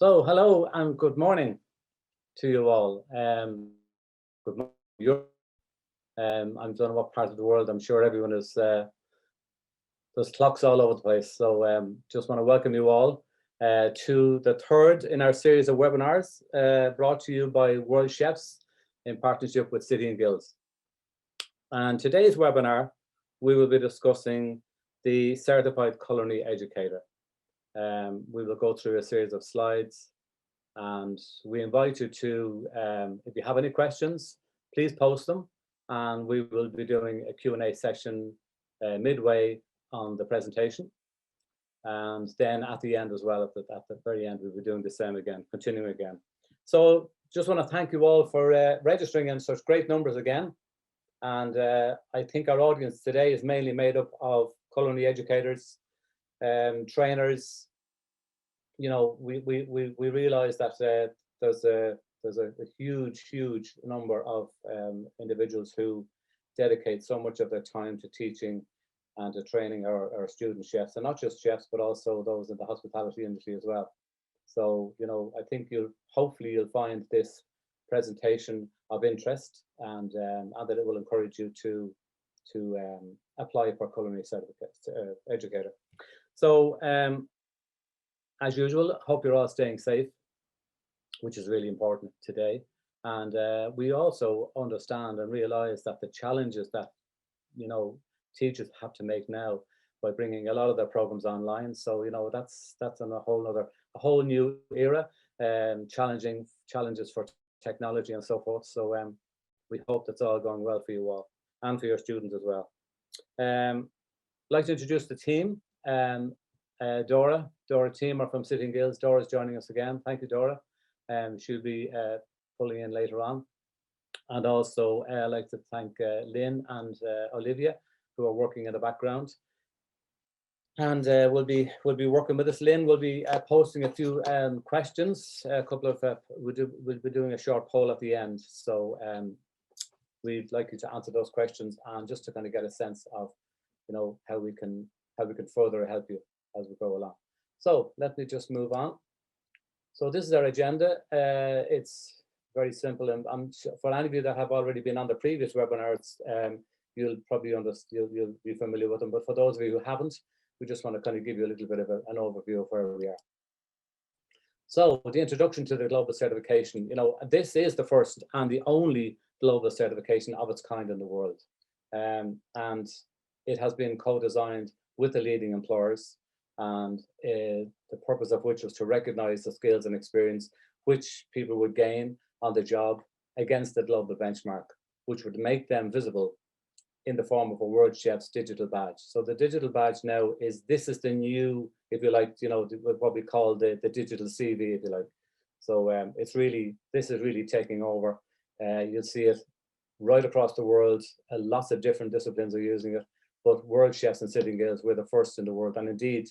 So, hello and good morning to you all. Good morning. I don't know what part of the world. I'm sure everyone is. There's clocks all over the place. So, just want to welcome you all to the third in our series of webinars brought to you by Worldchefs in partnership with City and Guilds. And today's webinar, we will be discussing the Certified Culinary Educator. We will go through a series of slides. And we invite you to, if you have any questions, please post them. And we will be doing a Q&A session midway on the presentation. And then at the end as well, at the very end, we'll be doing the same again, continuing again. So just want to thank you all for registering in such great numbers again. And I think our audience today is mainly made up of culinary educators, trainers. You know, we realize that there's a huge number of individuals who dedicate so much of their time to teaching and to training our student chefs, and not just chefs, but also those in the hospitality industry as well. So, you know, I think hopefully you'll find this presentation of interest, and that it will encourage you to apply for culinary certificate educator. So, as usual, hope you're all staying safe, which is really important today. And we also understand and realize that the challenges that, you know, teachers have to make now by bringing a lot of their programs online. So, you know, that's on a whole new era, challenges for technology and so forth. So we hope that's all going well for you all and for your students as well. I'd like to introduce the team. Dora Teamer from City and Guilds. Dora's joining us again. Thank you, Dora. She'll be pulling in later on. And also I'd like to thank Lynn and Olivia, who are working in the background. And we'll be working with us. Lynn will be posting a few questions. A couple of we'll be doing a short poll at the end. So we'd like you to answer those questions, and just to kind of get a sense of, you know, how we can further help you as we go along. So let me just move on. So this is our agenda. It's very simple, and for any of you that have already been on the previous webinars, you'll probably you'll be familiar with them. But for those of you who haven't, we just want to kind of give you a little bit of an overview of where we are. So the introduction to the global certification. You know, this is the first and the only global certification of its kind in the world, and it has been co-designed with the leading employers, and the purpose of which was to recognize the skills and experience which people would gain on the job against the global benchmark, which would make them visible in the form of a Worldchefs digital badge. So the digital badge now is the new, if you like, you know, what we call the digital CV, if you like. So this is really taking over. You'll see it right across the world. Lots of different disciplines are using it, but Worldchefs and City and Guilds, we're the first in the world, and indeed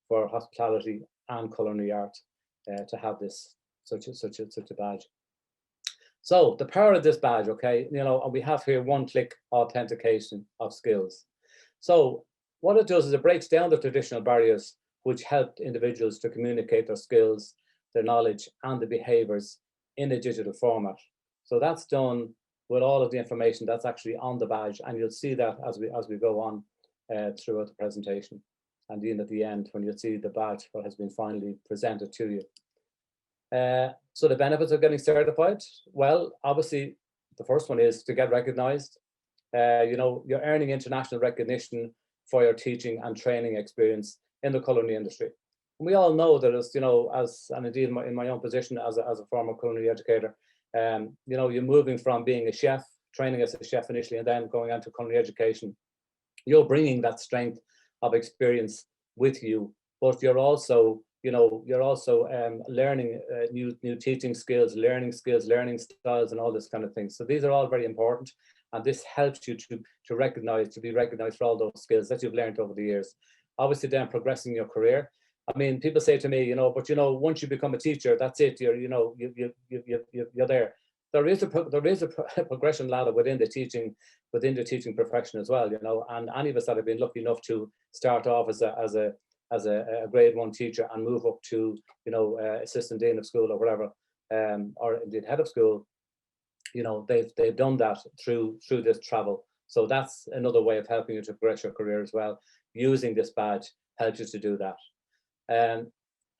for hospitality and culinary art to have this such a badge. So the power of this badge, okay, you know, and we have here one-click authentication of skills. So what it does is it breaks down the traditional barriers which helped individuals to communicate their skills, their knowledge, and the behaviors in a digital format. So that's done with all of the information that's actually on the badge, and you'll see that as we go on throughout the presentation, and then at the end when you'll see the badge that has been finally presented to you. So the benefits of getting certified, well, obviously the first one is to get recognized. You know, you're earning international recognition for your teaching and training experience in the culinary industry. And we all know that, as you know, and indeed in my own position as a former culinary educator, you know, you're moving from being a chef, training as a chef initially, and then going on to culinary education. You're bringing that strength of experience with you, but you're also, you know, learning new teaching skills, learning styles, and all this kind of thing. So these are all very important, and this helps you to be recognized for all those skills that you've learned over the years. Obviously, then progressing your career. I mean, people say to me, you know, but you know, once you become a teacher, that's it. You're there. There is a progression ladder within the teaching profession as well, you know. And any of us that have been lucky enough to start off as a as a grade 1 teacher and move up to, you know, assistant dean of school or whatever, or indeed head of school, you know, they've done that through this travel. So that's another way of helping you to progress your career as well. Using this badge helps you to do that.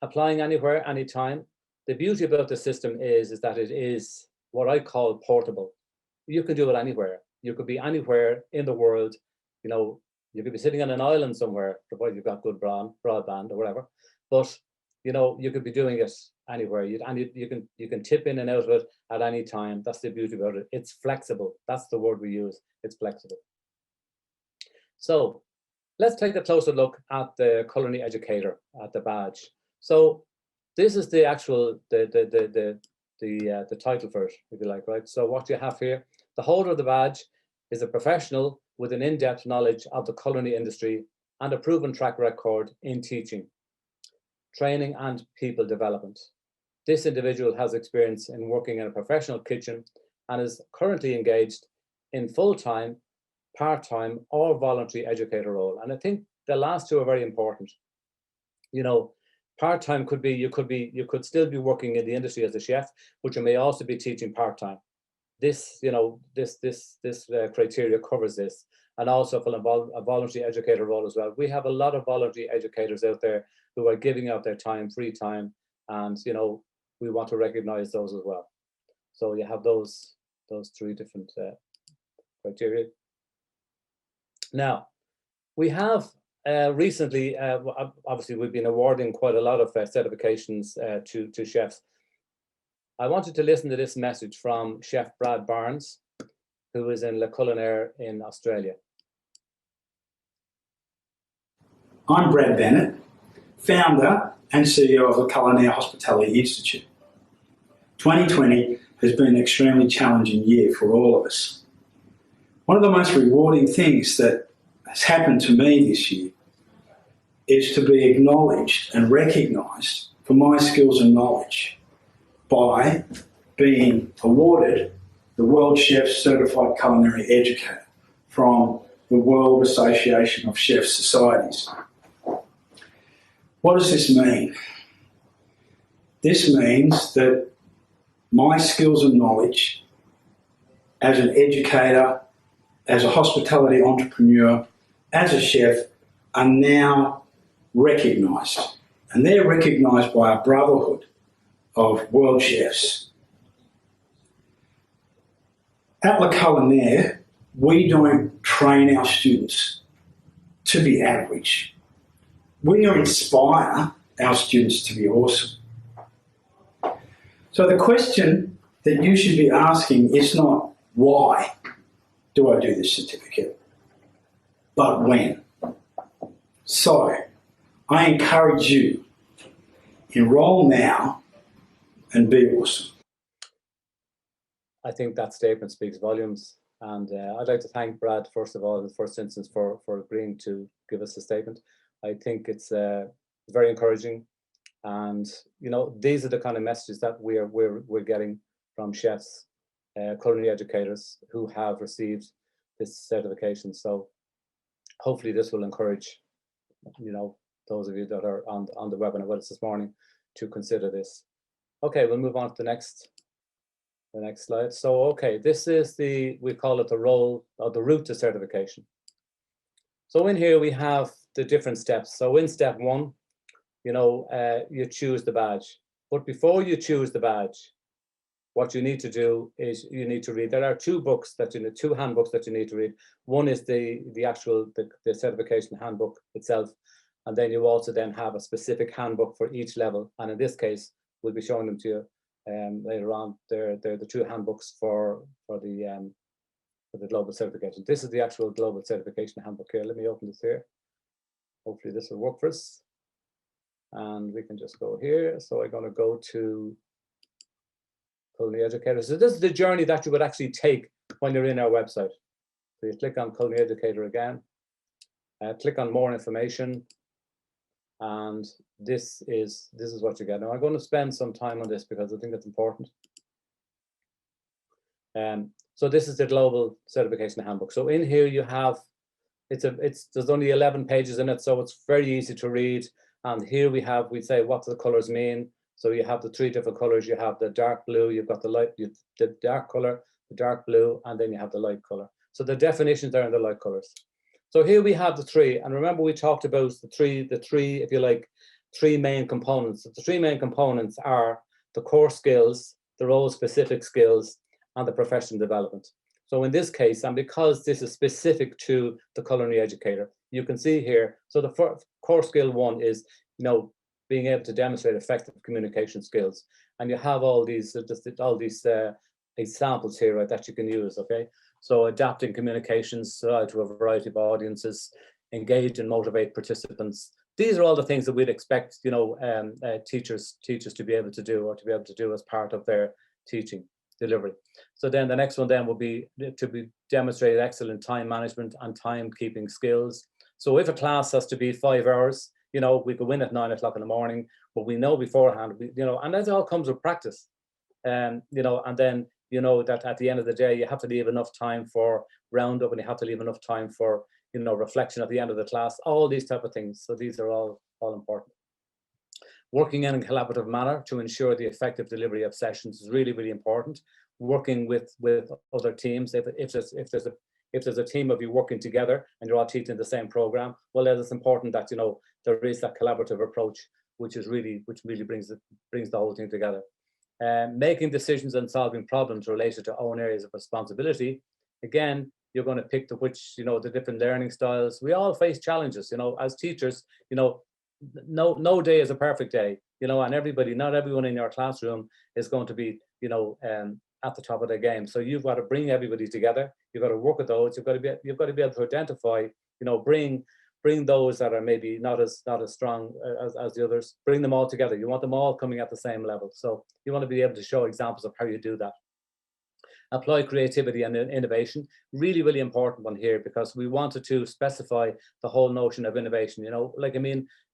Applying anywhere, anytime. The beauty about the system is that it is what I call portable. You can do it anywhere. You could be anywhere in the world. You know, you could be sitting on an island somewhere, provided you've got good broadband or whatever. But you know, you could be doing it anywhere. You can tip in and out of it at any time. That's the beauty about it. It's flexible. That's the word we use. It's flexible. So let's take a closer look at the Culinary Educator, at the badge. So this is the actual the title for it, if you like, right? So what you have here, the holder of the badge is a professional with an in-depth knowledge of the culinary industry and a proven track record in teaching, training and people development. This individual has experience in working in a professional kitchen and is currently engaged in full-time, part-time or voluntary educator role. And I think the last two are very important. You know, part-time could be, you could still be working in the industry as a chef, but you may also be teaching part-time. This, you know, this criteria covers this. And also for a voluntary educator role as well. We have a lot of voluntary educators out there who are giving out their time, free time, and you know, we want to recognize those as well. So you have those three different criteria. Now, we have recently, obviously we've been awarding quite a lot of certifications to chefs. I wanted to listen to this message from Chef Brad Barnes, who is in Le Culinary in Australia. I'm Brad Bennett, founder and CEO of the Culinary Hospitality Institute. 2020 has been an extremely challenging year for all of us. One of the most rewarding things that has happened to me this year is to be acknowledged and recognised for my skills and knowledge by being awarded the Worldchefs Certified Culinary Educator from the World Association of Chef Societies. What does this mean? This means that my skills and knowledge as an educator, as a hospitality entrepreneur, as a chef are now recognised. And they're recognised by a brotherhood of world chefs. At Le Culinary, we don't train our students to be average. We inspire our students to be awesome. So the question that you should be asking is not why do I do this certificate, but when. So I encourage you, enroll now and be awesome. I think that statement speaks volumes. And I'd like to thank Brad, first of all, in the first instance, for agreeing to give us a statement. I think it's very encouraging. And, you know, these are the kind of messages that we're getting from chefs, culinary educators who have received this certification. So hopefully this will encourage, you know, those of you that are on the webinar with us this morning to consider this. Okay, we'll move on to the next slide. So, okay, this is we call it the role or the route to certification. So in here we have the different steps. So in step 1, you know, you choose the badge. But before you choose the badge, what you need to do is you need to read. There are 2 books that two handbooks that you need to read. One is the actual certification handbook itself, and then you also then have a specific handbook for each level. And in this case, we'll be showing them to you later on. They're the 2 handbooks for the global certification. This is the actual global certification handbook here. Let me open this here. Hopefully this will work for us. And we can just go here. So I'm going to go to Culinary Educator. So this is the journey that you would actually take when you're in our website. So you click on Culinary Educator again, click on more information, and this is what you get. Now I'm going to spend some time on this because I think it's important. So this is the global certification handbook. So in here you have there's only 11 pages in it, so it's very easy to read. And here we say what do the colors mean. So you have the 3 different colors. You have the dark blue, you've got the dark color, the dark blue, and then you have the light color. So the definitions are in the light colors. So here we have the 3, and remember we talked about the three, if you like, 3 main components. The 3 main components are the core skills, the role-specific skills, and the professional development. So in this case, and because this is specific to the culinary educator, you can see here, so the core skill 1 is, being able to demonstrate effective communication skills. And you have all these examples here, right, that you can use, okay? So adapting communications to a variety of audiences, engage and motivate participants. These are all the things that we'd expect, teachers to be able to do, or to be able to do as part of their teaching delivery. So then the next one then will be to demonstrate excellent time management and timekeeping skills. So if a class has to be 5 hours, we go in at 9 o'clock in the morning, but we know beforehand, and that all comes with practice. And then that at the end of the day, you have to leave enough time for roundup, and you have to leave enough time for, reflection at the end of the class, all these type of things. So these are all important. Working in a collaborative manner to ensure the effective delivery of sessions is really, really important. Working with other teams, if there's a team of you working together and you're all teaching the same program, well, then it's important that there is that collaborative approach, which really brings the whole thing together. Making decisions and solving problems related to own areas of responsibility. Again, you're going to pick the different learning styles. We all face challenges, as teachers. No day is a perfect day, and not everyone in your classroom is going to be, at the top of their game. So you've got to bring everybody together. You've got to work with those. You've got to be able to identify, bring those that are maybe not as strong as the others. Bring them all together. You want them all coming at the same level. So you want to be able to show examples of how you do that. Apply creativity and innovation. Really, really important one here, because we wanted to specify the whole notion of innovation.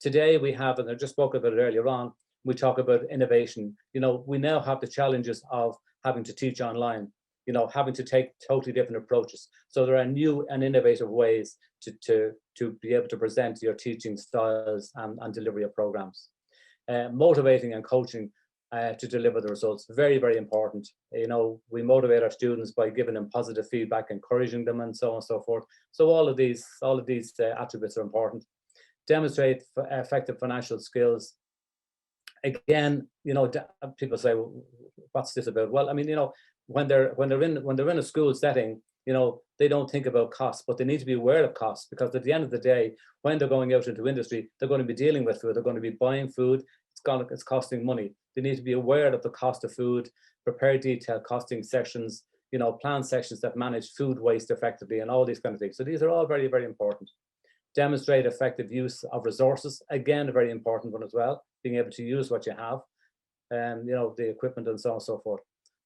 Today we have, and I just spoke about it earlier on, we talk about innovation. We now have the challenges of having to teach online, having to take totally different approaches. So there are new and innovative ways to be able to present your teaching styles and delivery of programs. Motivating and coaching to deliver the results. Very, very important. We motivate our students by giving them positive feedback, encouraging them, and so on and so forth. So all of these attributes are important. Demonstrate effective financial skills. Again, people say, well, what's this about? Well, when they're in a school setting, they don't think about costs, but they need to be aware of costs, because at the end of the day, when they're going out into industry, they're going to be dealing with food. They're going to be buying food. It's costing money. They need to be aware of the cost of food, prepare detailed costing sections, plan sections that manage food waste effectively, and all these kind of things. So these are all very, very important. Demonstrate effective use of resources. Again, a very important one as well, being able to use what you have, and the equipment and so on and so forth.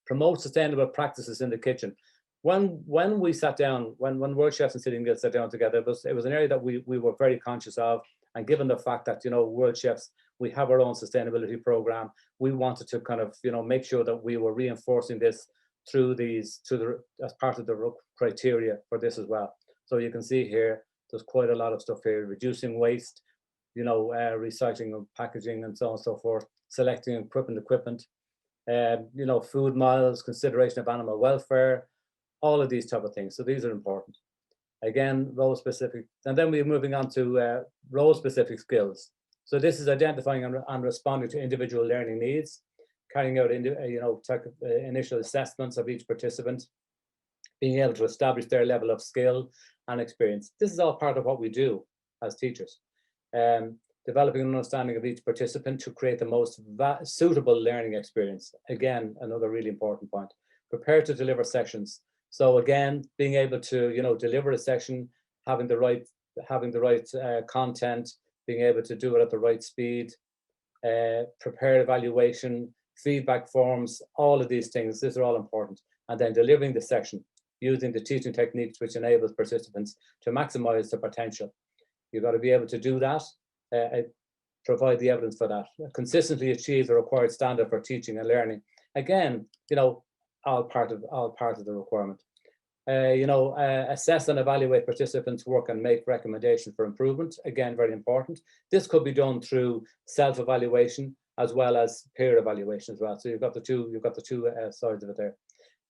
Promote sustainable practices in the kitchen. When we sat down, when Worldchefs and City and Guilds sat down together, it was an area that we were very conscious of. And given the fact that, Worldchefs, we have our own sustainability program, we wanted to kind of, make sure that we were reinforcing this as part of the criteria for this as well. So you can see here, there's quite a lot of stuff here: reducing waste, recycling of packaging, and so on and so forth, selecting equipment, food miles, consideration of animal welfare, all of these type of things. So these are important. Again, role specific, and then we're moving on to role specific skills. So this is identifying and responding to individual learning needs, carrying out initial assessments of each participant, being able to establish their level of skill and experience. This is all part of what we do as teachers. Developing an understanding of each participant to create the most suitable learning experience. Again, another really important point. Prepare to deliver sessions. So again, being able to deliver a session, having the right content, being able to do it at the right speed, prepare evaluation, feedback forms, all of these things. These are all important. And then delivering the session using the teaching techniques which enables participants to maximize their potential. You've got to be able to do that, provide the evidence for that, consistently achieve the required standard for teaching and learning. Again, all part of the requirement. Assess and evaluate participants' work and make recommendations for improvement. Again, very important. This could be done through self-evaluation as well as peer evaluation as well. So you've got the two sides of it there.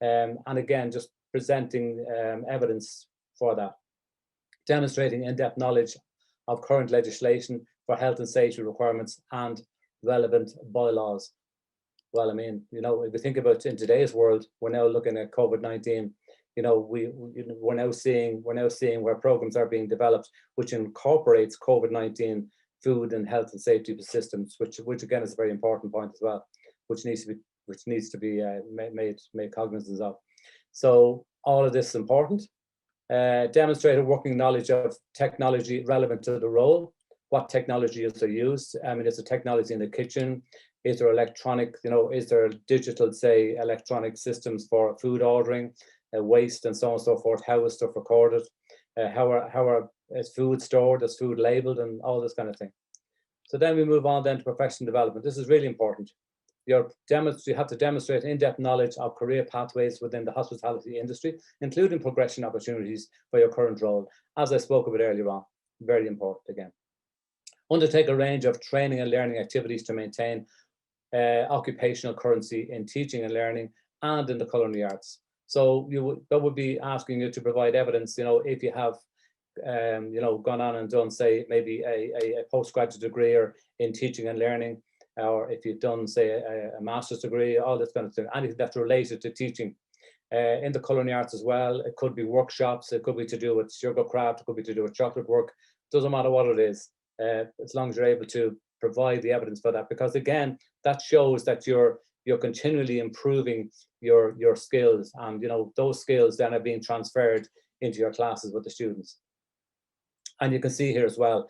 And again, just presenting evidence for that. Demonstrating in-depth knowledge of current legislation for health and safety requirements and relevant bylaws. Well, I mean, if we think about in today's world, we're now looking at COVID-19. We're now seeing where programs are being developed which incorporates COVID-19 food and health and safety systems, which again is a very important point as well, which needs to be made cognizance of. So all of this is important. Demonstrate a working knowledge of technology relevant to the role. What technologies are used? I mean, is the technology in the kitchen? Is there electronic? Is there digital, say, electronic systems for food ordering, waste, and so on and so forth? How is stuff recorded? Is food stored? Is food labeled? And all this kind of thing. So then we move on then to professional development. This is really important. You have to demonstrate in-depth knowledge of career pathways within the hospitality industry, including progression opportunities for your current role, as I spoke about earlier on. Very important again. Undertake a range of training and learning activities to maintain occupational currency in teaching and learning and in the culinary arts. So that would be asking you to provide evidence, if you have gone on and done, say, maybe a postgraduate degree or in teaching and learning, or if you've done, say, a master's degree, all this kind of thing, anything that's related to teaching. In the culinary arts as well, it could be workshops, it could be to do with sugar craft, it could be to do with chocolate work. Doesn't matter what it is, as long as you're able to provide the evidence for that, because again, that shows that you're continually improving your skills, and those skills then are being transferred into your classes with the students. And you can see here as well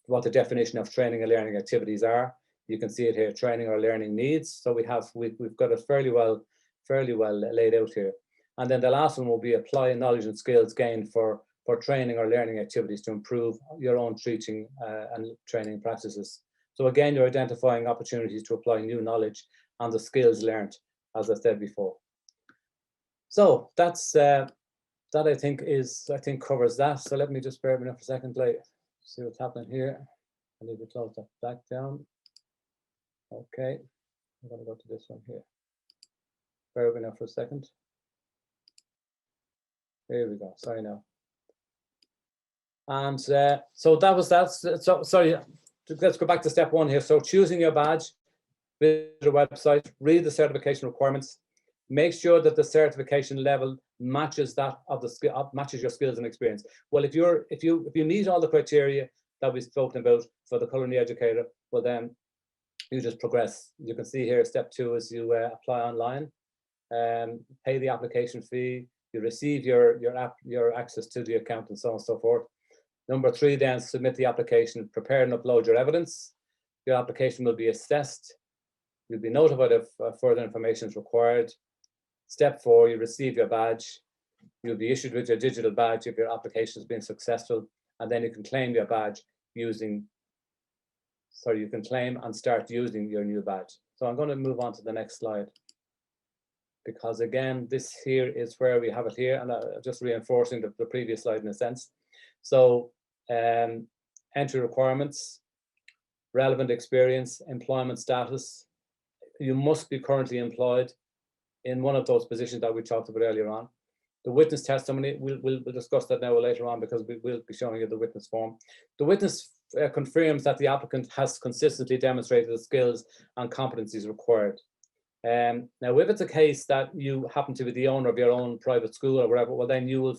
what the definition of training and learning activities are. You can see it here, training or learning needs. So we've got it fairly well laid out here. And then the last one will be apply knowledge and skills gained for training or learning activities to improve your own teaching and training practices. So again, you're identifying opportunities to apply new knowledge and the skills learned, as I said before. So that's that I think covers that. So let me just bear with me for a second, see what's happening here. I need to close that back down. Okay, I'm going to go to this one here. Bear with me for a second. Here we go. Sorry now. And so that was that. So sorry, let's go back to step one here. So choosing your badge, visit the website, read the certification requirements, make sure that the certification level matches that of the matches your skills and experience. Well, if you meet all the criteria that we've spoken about for the culinary educator, well then you just progress. You can see here step 2 is you apply online, pay the application fee, you receive your access to the account, and so on and so forth. Number 3, then submit the application, prepare and upload your evidence. Your application will be assessed. You'll be notified if further information is required. Step 4, you receive your badge. You'll be issued with your digital badge if your application has been successful, and then you can claim your badge you can claim and start using your new badge. So I'm going to move on to the next slide, because again, this here is where we have it here, and just reinforcing the previous slide in a sense. So entry requirements, relevant experience, employment status. You must be currently employed in one of those positions that we talked about earlier on. The witness testimony, we'll discuss that now later on, because we will be showing you the witness form. The witness confirms that the applicant has consistently demonstrated the skills and competencies required. Now, if it's a case that you happen to be the owner of your own private school or whatever, well, then you'll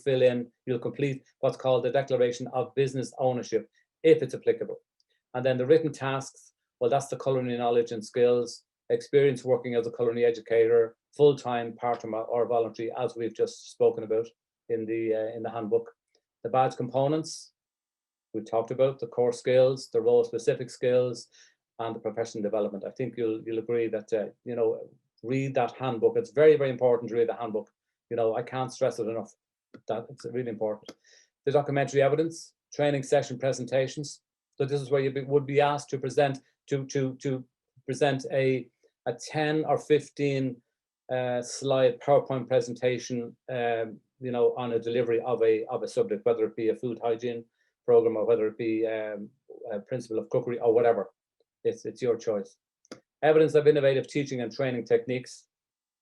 complete what's called the declaration of business ownership, if it's applicable. And then the written tasks, well, that's the culinary knowledge and skills, experience working as a culinary educator, full-time, part-time, or voluntary, as we've just spoken about in the handbook. The badge components, we talked about the core skills, the role-specific skills, and the professional development. I think you'll agree that read that handbook. It's very, very important to read the handbook. I can't stress it enough. That it's really important. The documentary evidence, training session presentations. So this is where you would be asked to present present a 10 or 15 slide PowerPoint presentation on a delivery of a subject, whether it be a food hygiene program or whether it be a principle of cookery or whatever. It's your choice. Evidence of innovative teaching and training techniques,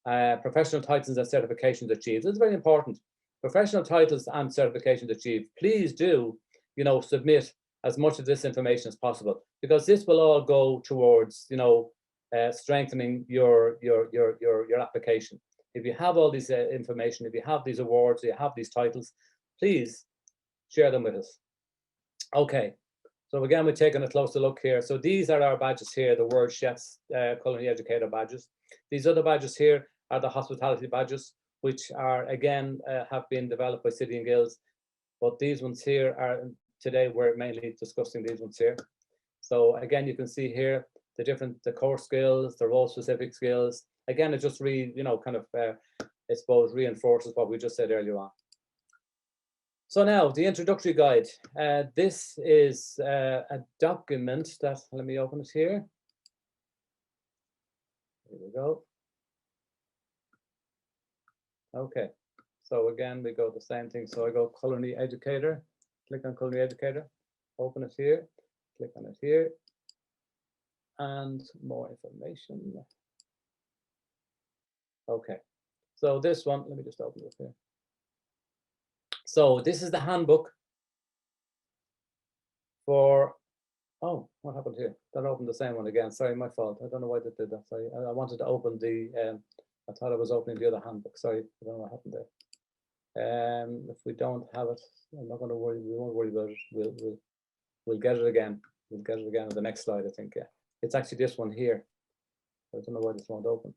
professional titles and certifications achieved. This is very important. Professional titles and certifications achieved. Please do, submit as much of this information as possible, because this will all go towards, strengthening your application. If you have all this information, if you have these awards, you have these titles, please share them with us. Okay, so again, we're taking a closer look here. So these are our badges here, the Worldchefs Culinary Educator badges. These other badges here are the hospitality badges, which are, again, have been developed by City and Guilds. But these ones here are, today we're mainly discussing these ones here. So again, you can see here the core skills, the role specific skills. Again, it just I suppose reinforces what we just said earlier on. So now the introductory guide. This is a document that, let me open it here. Here we go. Okay, so again, we go the same thing. So I go Culinary Educator, click on Culinary Educator, open it here, click on it here, and more information. Okay, so this one, let me just open it here. So this is the handbook for, oh, what happened here? That opened the same one again. Sorry, my fault. I don't know why that did that. Sorry, I wanted to open the, I thought I was opening the other handbook. Sorry, I don't know what happened there. If we don't have it, I'm not going to worry. We won't worry about it. We'll get it again. We'll get it again on the next slide, I think. Yeah, it's actually this one here. I don't know why this won't open.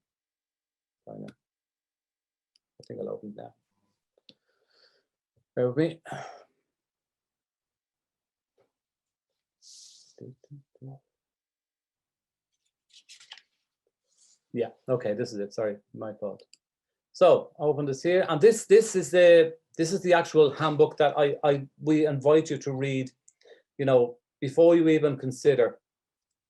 I know. I think I'll open it now. Bear with me. Yeah, okay, this is it. Sorry, my fault. So I open this here, and this is the actual handbook that we invite you to read, before you even consider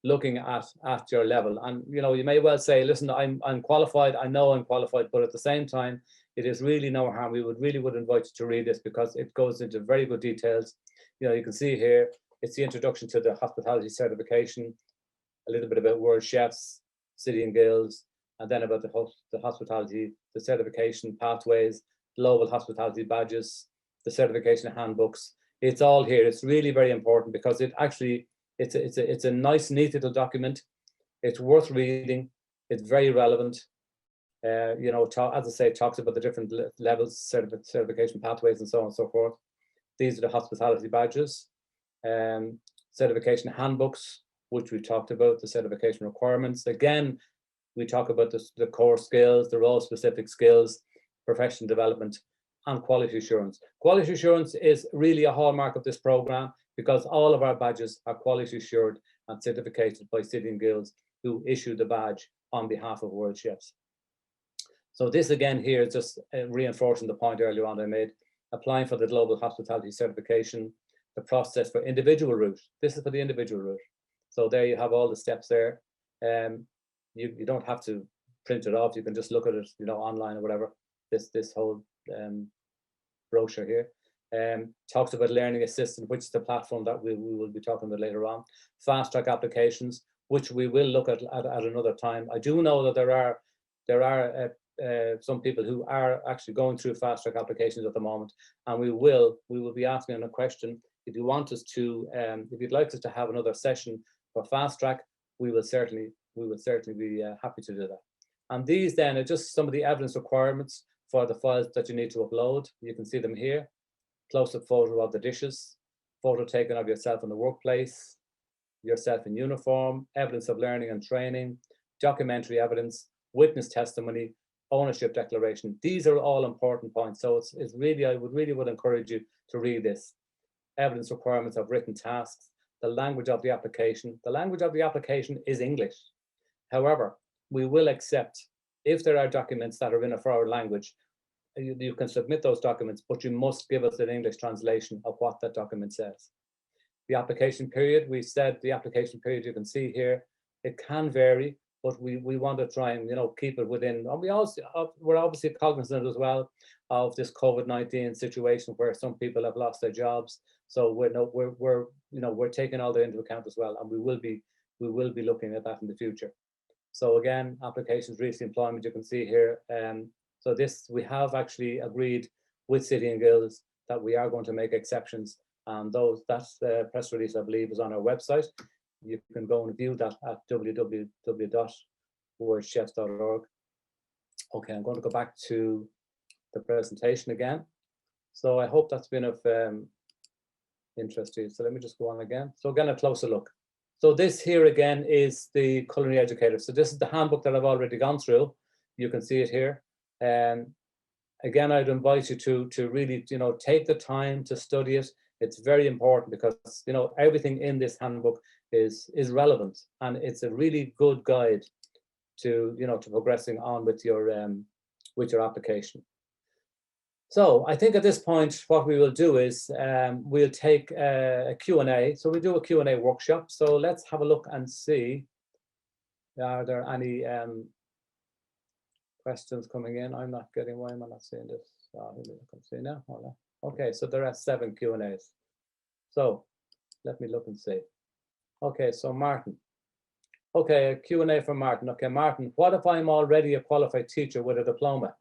looking at your level. And you may well say, listen, I'm qualified, I know I'm qualified, but at the same time, it is really no harm. We would invite you to read this, because it goes into very good details. You can see here, it's the introduction to the hospitality certification, a little bit about Worldchefs, City and Guilds, and then about the hospitality, the certification pathways, global hospitality badges, the certification handbooks. It's all here. It's really very important, because it actually, it's a nice, neat little document. It's worth reading. It's very relevant. As I say, it talks about the different levels, certification pathways, and so on and so forth. These are the hospitality badges, certification handbooks, which we talked about, the certification requirements. Again, we talk about the core skills, the role specific skills, professional development, and quality assurance. Quality assurance is really a hallmark of this program, because all of our badges are quality assured and certificated by City and Guilds, who issue the badge on behalf of Worldchefs. So this again here is just reinforcing the point earlier on I made. Applying for the global hospitality certification, the process for individual route. This is for the individual route. So there you have all the steps there. You don't have to print it off. You can just look at it, online or whatever. This whole brochure here talks about Learning Assistant, which is the platform that we will be talking about later on. Fast track applications, which we will look at another time. I do know that there are some people who are actually going through fast track applications at the moment, and we will be asking a question. If you want us to, if you'd like us to have another session for fast track, we will certainly be happy to do that. And these then are just some of the evidence requirements for the files that you need to upload. You can see them here. Close-up photo of the dishes, photo taken of yourself in the workplace, yourself in uniform, evidence of learning and training, documentary evidence, witness testimony, ownership declaration. These are all important points. So it's really, I would encourage you to read this. Evidence requirements of written tasks, the language of the application. The language of the application is English. However, we will accept, if there are documents that are in a foreign language, you can submit those documents, but you must give us an English translation of what that document says. The application period, we said the application period, you can see here, it can vary. but we want to try and, you know, keep it within. And we're obviously cognizant as well of this COVID-19 situation where some people have lost their jobs. So we're taking all that into account as well, and we will be looking at that in the future. So again, applications, recent employment, you can see here. So this, we have actually agreed with City and Guilds that we are going to make exceptions, and that's the press release, I believe, is on our website. You can go and view that at www.worldchefs.org. Okay, I'm going to go back to the presentation again. So I hope that's been of interest to you. So let me just go on again. So again, a closer look. So this here again is the Culinary Educator. So this is the handbook that I've already gone through. You can see it here. Again, I'd invite you to really, you know, take the time to study it. It's very important because, you know, everything in this handbook is relevant, and it's a really good guide to, you know, to progressing on with your application. So I think at this point, what we will do is we'll take a Q&A. So we do a Q&A workshop. So let's have a look and see, are there any questions coming in? I'm not getting, why am I not seeing this? Oh, I can see now. Okay, so there are 7 Q&As. So let me look and see. Okay, so Martin. Okay, a Q&A from Martin. Okay, Martin, what if I'm already a qualified teacher with a diploma?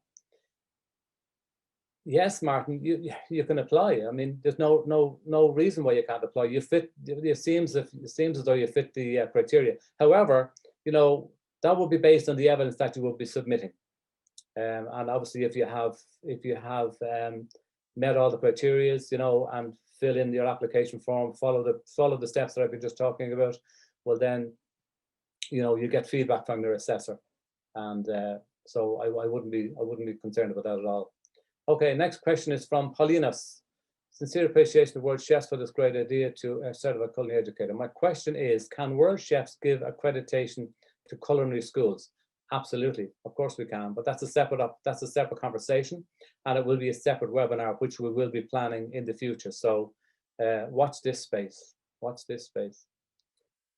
Yes, Martin, you can apply. I mean, there's no reason why you can't apply. You fit. It seems as though you fit the criteria. However, you know, that will be based on the evidence that you will be submitting, and obviously, if you have met all the criteria, you know, and fill in your application form, follow the steps that I've been just talking about, well then, you know, you get feedback from your assessor, and so I wouldn't be concerned about that at all. Okay, next question is from Paulinas. Sincere appreciation to Worldchefs for this great idea to certify culinary educator. My question is, can Worldchefs give accreditation to culinary schools? Absolutely, of course we can, but that's a separate conversation, and it will be a separate webinar which we will be planning in the future. So watch this space. Watch this space.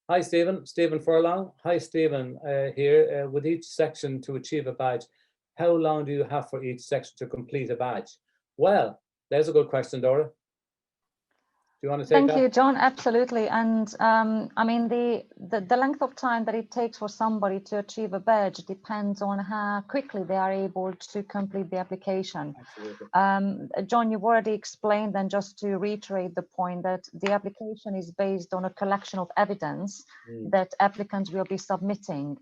Hi, Stephen. Stephen Furlong. Hi, Stephen. Here with each section to achieve a badge. How long do you have for each section to complete a badge? Well, there's a good question, Dora. Do you want to take that? Thank you, John. Absolutely. And I mean, the length of time that it takes for somebody to achieve a badge depends on how quickly they are able to complete the application. Absolutely. John, you've already explained, and just to reiterate the point, that the application is based on a collection of evidence that applicants will be submitting.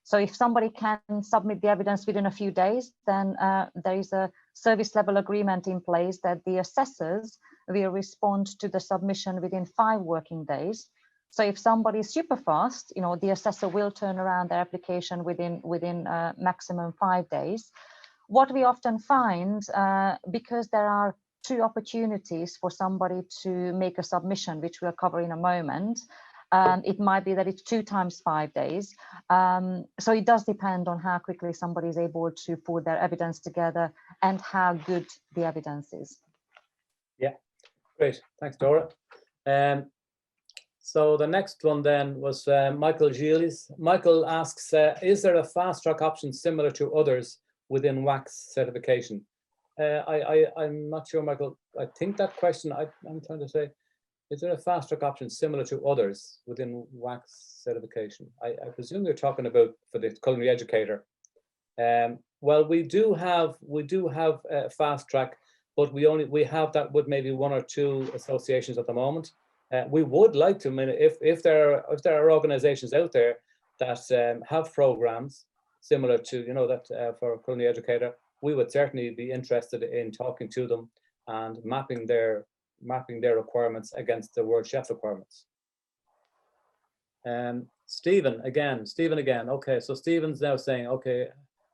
So if somebody can submit the evidence within a few days, then there is a service level agreement in place that the assessors will respond to the submission within 5 working days. So if somebody is super fast, you know, the assessor will turn around their application within maximum 5 days. What we often find, because there are 2 opportunities for somebody to make a submission, which we'll cover in a moment, it might be that it's 2 times 5 days. So it does depend on how quickly somebody is able to put their evidence together and how good the evidence is. Yeah, great. Thanks, Dora. So the next one then was Michael Gilles. Michael asks, is there a fast track option similar to others within WACS certification? I'm not sure, Michael. I think that question, I'm trying to say, is there a fast track option similar to others within WACS certification? I presume you're talking about for the Culinary Educator. Well, we do have a fast track, but we have that with maybe 1 or 2 associations at the moment. We would like to, I mean, if there are organizations out there that have programs similar to, you know, that for Culinary Educator, we would certainly be interested in talking to them and mapping their requirements against the Worldchefs requirements. Stephen again. Okay, so Stephen's now saying, okay,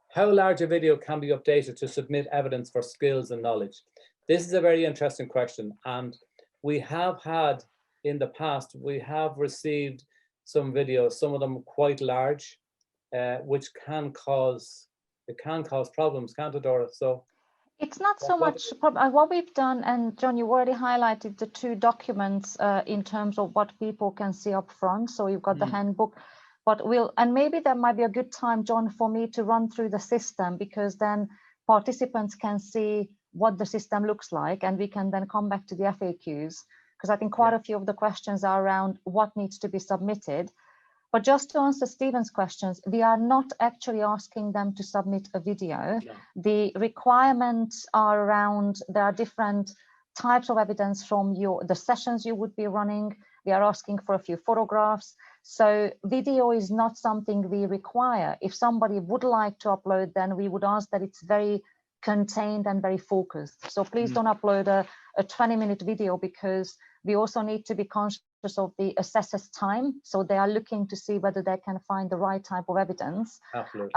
how large a video can be updated to submit evidence for skills and knowledge? This is a very interesting question, and we have had in the past, we have received some videos, some of them quite large, which can cause problems, can't it, Dora? So it's not so much what we've done, and John, you already highlighted the 2 documents in terms of what people can see up front. So you've got the handbook. But and maybe that might be a good time, John, for me to run through the system, because then participants can see what the system looks like, and we can then come back to the FAQs, because I think quite a few of the questions are around what needs to be submitted. But just to answer Stephen's questions, we are not actually asking them to submit a video. No. The requirements are around, there are different types of evidence from the sessions you would be running. We are asking for a few photographs. So video is not something we require. If somebody would like to upload, then we would ask that it's very contained and very focused. So please don't upload a 20-minute video, because we also need to be conscious of the assessor's time. So they are looking to see whether they can find the right type of evidence. Absolutely.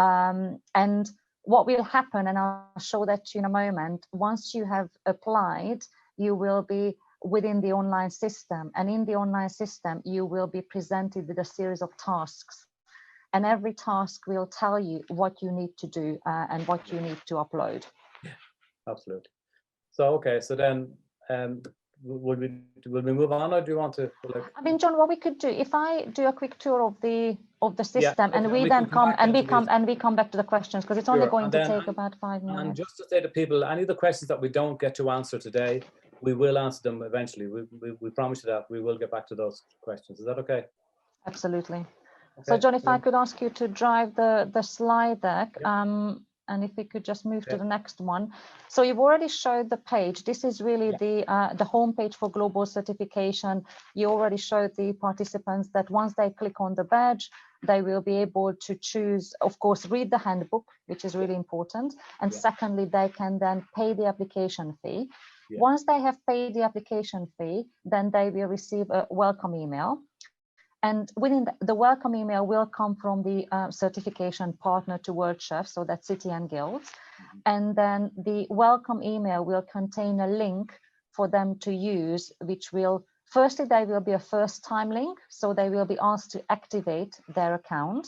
And what will happen, and I'll show that to you in a moment, once you have applied, you will be within the online system. And in the online system, you will be presented with a series of tasks. And every task will tell you what you need to do and what you need to upload. Absolutely. So, okay, so then will we move on, or do you want to? I mean, John, what we could do, if I do a quick tour of the system, and we then come back to the questions, because it's only going to take about 5 minutes. And just to say to people, any of the questions that we don't get to answer today, we will answer them eventually. We promise you that we will get back to those questions. Is that okay? Absolutely. Okay. So, John, if I could ask you to drive the slide deck, and if we could just move to the next one. So you've already showed the page. This is really the home page for global certification. You already showed the participants that once they click on the badge, they will be able to choose, of course, read the handbook, which is really important. And secondly, they can then pay the application fee. Once they have paid the application fee, then they will receive a welcome email. And within the welcome email will come from the certification partner to Worldchefs, so that's City and Guilds. And then the welcome email will contain a link for them to use, which will, firstly, there will be a first time link. So they will be asked to activate their account.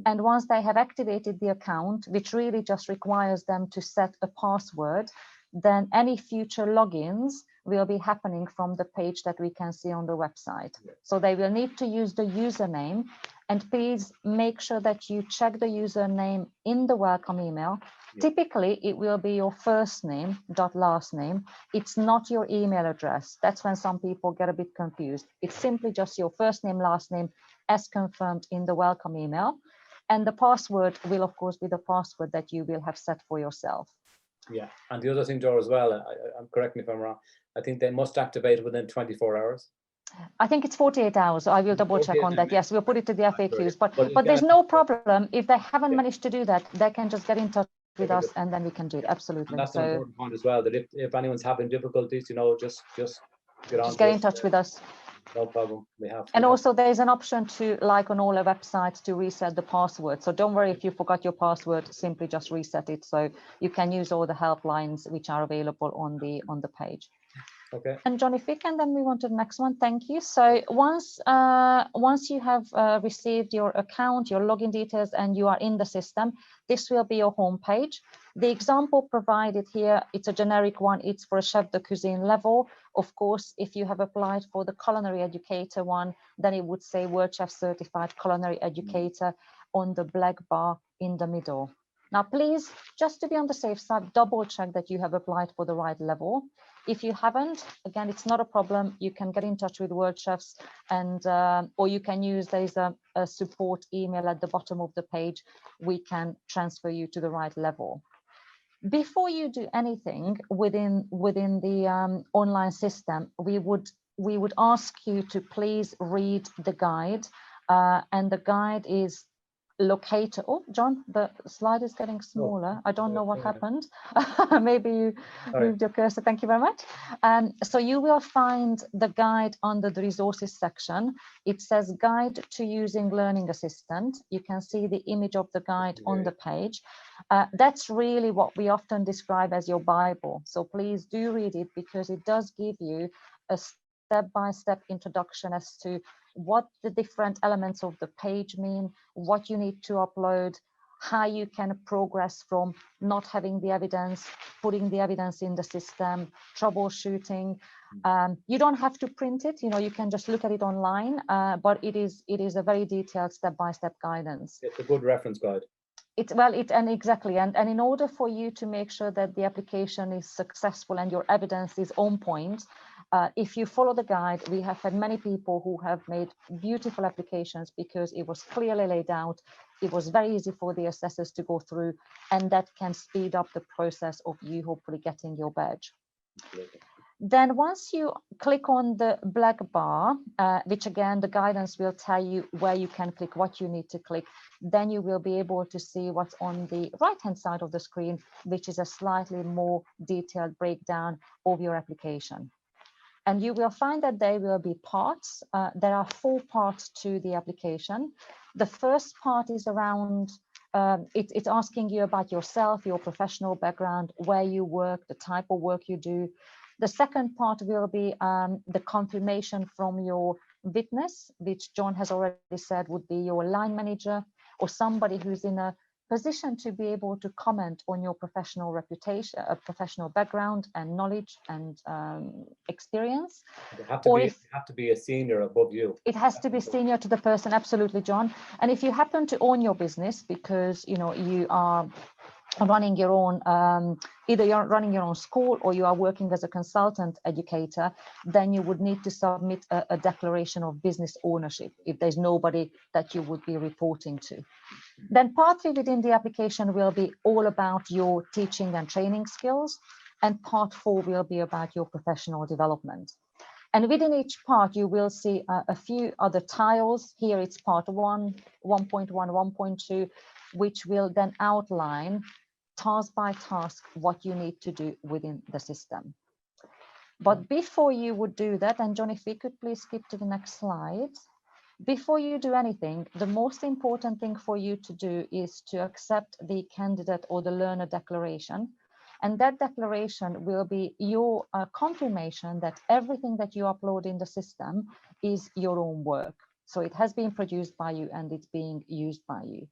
And once they have activated the account, which really just requires them to set a password, then any future logins will be happening from the page that we can see on the website. So they will need to use the username, and please make sure that you check the username in the welcome email. Typically, it will be your first name dot last name. It's not your email address. That's when some people get a bit confused. It's simply just your first name, last name, as confirmed in the welcome email. And the password will, of course, be the password that you will have set for yourself. Yeah, and the other thing, Joe, as well, correct me if I'm wrong, I think they must activate within 24 hours. I think it's 48 hours. I will double check on that. Yes, we'll put it to the FAQs, but there's again, no problem. If they haven't managed to do that, they can just get in touch with us, and then we can do it. Absolutely. And that's an important point as well, that if anyone's having difficulties, you know, just get on. Just get in touch with us. No problem. And also there's an option to, like on all our websites, to reset the password. So don't worry if you forgot your password, simply just reset it. So you can use all the helplines which are available on the page. Okay. And John, if we can then move on to the next one. Thank you. So once you have received your account, your login details, and you are in the system, this will be your home page. The example provided here, it's a generic one. It's for a chef de cuisine level. Of course, if you have applied for the Culinary Educator one, then it would say Worldchefs Certified Culinary Educator on the black bar in the middle. Now, please, just to be on the safe side, double check that you have applied for the right level. If you haven't, again, it's not a problem. You can get in touch with Worldchefs, and or you can use, there's a support email at the bottom of the page. We can transfer you to the right level. Before you do anything within the online system, we would ask you to please read the guide, and the guide is located. Oh, John, the slide is getting smaller. I don't know what happened. Maybe you moved your cursor. Thank you very much. So you will find the guide under the resources section. It says Guide to Using Learning Assistant. You can see the image of the guide on the page. That's really what we often describe as your Bible. So please do read it, because it does give you a step-by-step introduction as to what the different elements of the page mean, what you need to upload, how you can progress from not having the evidence, putting the evidence in the system, troubleshooting. You don't have to print it, you can just look at it online, but it is a very detailed step-by-step guidance. It's a good reference guide. And in order for you to make sure that the application is successful and your evidence is on point, if you follow the guide, we have had many people who have made beautiful applications because it was clearly laid out. It was very easy for the assessors to go through, and that can speed up the process of you hopefully getting your badge. Absolutely. Then once you click on the black bar, which again, the guidance will tell you where you can click, what you need to click, then you will be able to see what's on the right-hand side of the screen, which is a slightly more detailed breakdown of your application. And you will find that there will be parts. There are 4 parts to the application. The first part is around, it's asking you about yourself, your professional background, where you work, the type of work you do. The second part will be the confirmation from your witness, which John has already said would be your line manager or somebody who's in a position to be able to comment on your professional reputation, professional background and knowledge and experience. It have to be a senior above you. It has to be senior to the person, absolutely, John. And if you happen to own your business because you are running your own, either you're running your own school or you are working as a consultant educator, then you would need to submit a declaration of business ownership if there's nobody that you would be reporting to. Then part 3 within the application will be all about your teaching and training skills, and part 4 will be about your professional development. And within each part, you will see a few other tiles. Here it's part 1, 1.1, 1.2, which will then outline task by task what you need to do within the system. But before you would do that, and John, if we could please skip to the next slide. Before you do anything, the most important thing for you to do is to accept the candidate or the learner declaration. And that declaration will be your confirmation that everything that you upload in the system is your own work. So it has been produced by you and it's being used by you.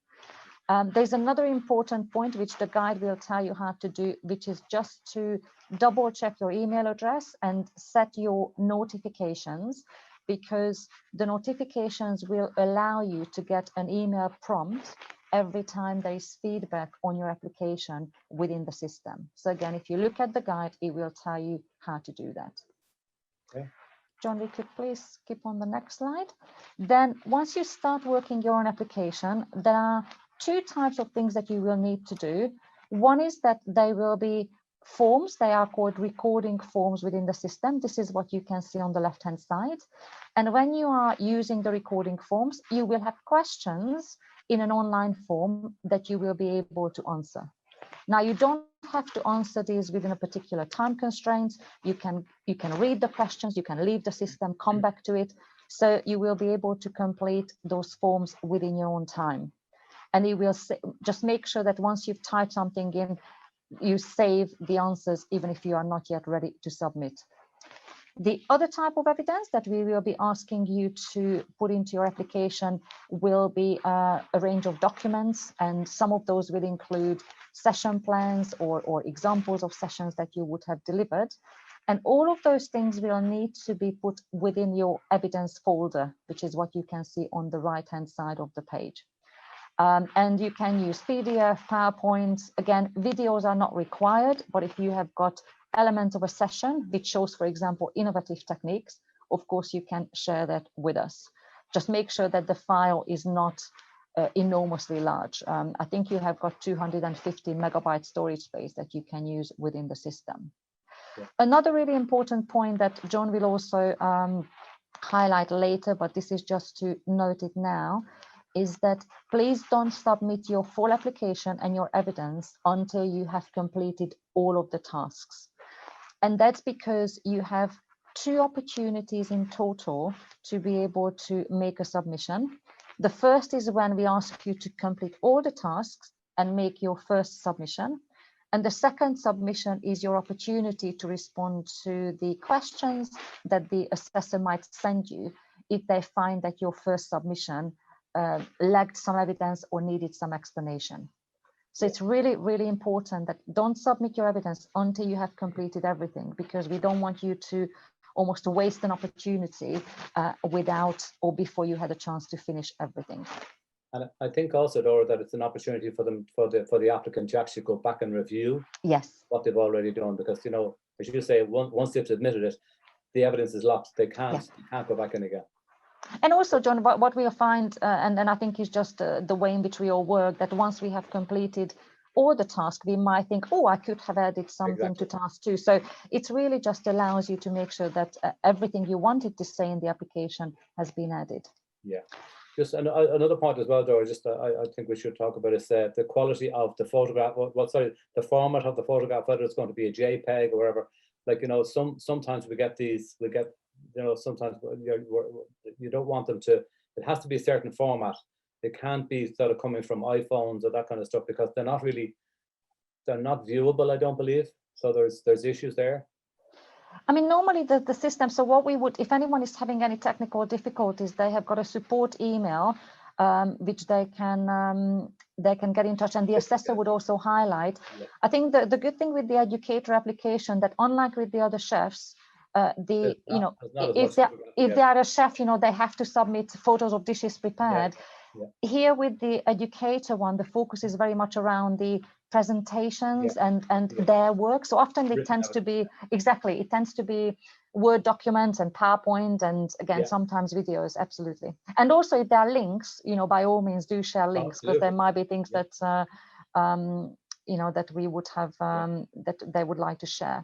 There's another important point which the guide will tell you how to do, which is just to double check your email address and set your notifications, because the notifications will allow you to get an email prompt every time there is feedback on your application within the system. So again, if you look at the guide, it will tell you how to do that. Okay. John, we could please skip on the next slide. Then once you start working your own application, there are 2 types of things that you will need to do. One is that there will be forms. They are called recording forms within the system. This is what you can see on the left-hand side. And when you are using the recording forms, you will have questions in an online form that you will be able to answer. Now, you don't have to answer these within a particular time constraint. You can read the questions, you can leave the system, come back to it. So you will be able to complete those forms within your own time. And you will just make sure that once you've typed something in, you save the answers, even if you are not yet ready to submit. The other type of evidence that we will be asking you to put into your application will be a range of documents, and some of those will include session plans or examples of sessions that you would have delivered. And all of those things will need to be put within your evidence folder, which is what you can see on the right-hand side of the page. And you can use PDF, PowerPoint. Again, videos are not required, but if you have got elements of a session which shows, for example, innovative techniques, of course, you can share that with us. Just make sure that the file is not enormously large. I think you have got 250 megabyte storage space that you can use within the system. Yeah. Another really important point that John will also highlight later, but this is just to note it now, is that please don't submit your full application and your evidence until you have completed all of the tasks. And that's because you have 2 opportunities in total to be able to make a submission. The first is when we ask you to complete all the tasks and make your first submission. And the second submission is your opportunity to respond to the questions that the assessor might send you if they find that your first submission lacked some evidence or needed some explanation. So it's really, really important that don't submit your evidence until you have completed everything, because we don't want you to almost waste an opportunity without or before you had a chance to finish everything. And I think also, Dora, that it's an opportunity for them, for the applicant to actually go back and review what they've already done, because, you know, as you say, once they've submitted it, the evidence is locked. They can't go back in again. And also, John, what we'll find, and I think is just the way in which we all work, that once we have completed all the tasks, we might think, oh, I could have added something to task 2. So it really just allows you to make sure that everything you wanted to say in the application has been added. Yeah. Just another point as well, Dora, just I think we should talk about is the quality of the photograph, the format of the photograph, whether it's going to be a JPEG or whatever. Like, you know, sometimes we get, you know, sometimes you don't want them to, it has to be a certain format. It can't be sort of coming from iPhones or that kind of stuff, because they're not viewable, I don't believe. So there's issues there. I mean, normally the system, so what we would, if anyone is having any technical difficulties, they have got a support email, which they can get in touch, and the assessor would also highlight. I think the good thing with the educator application, that unlike with the other chefs, if they are a chef, you know, they have to submit photos of dishes prepared. Here with the educator one, the focus is very much around the presentations and their work. So often it tends to be, it tends to be Word documents and PowerPoint, and again, sometimes videos, absolutely. And also if there are links, you know, by all means do share links, because there might be things that, you know, that we would have, that they would like to share.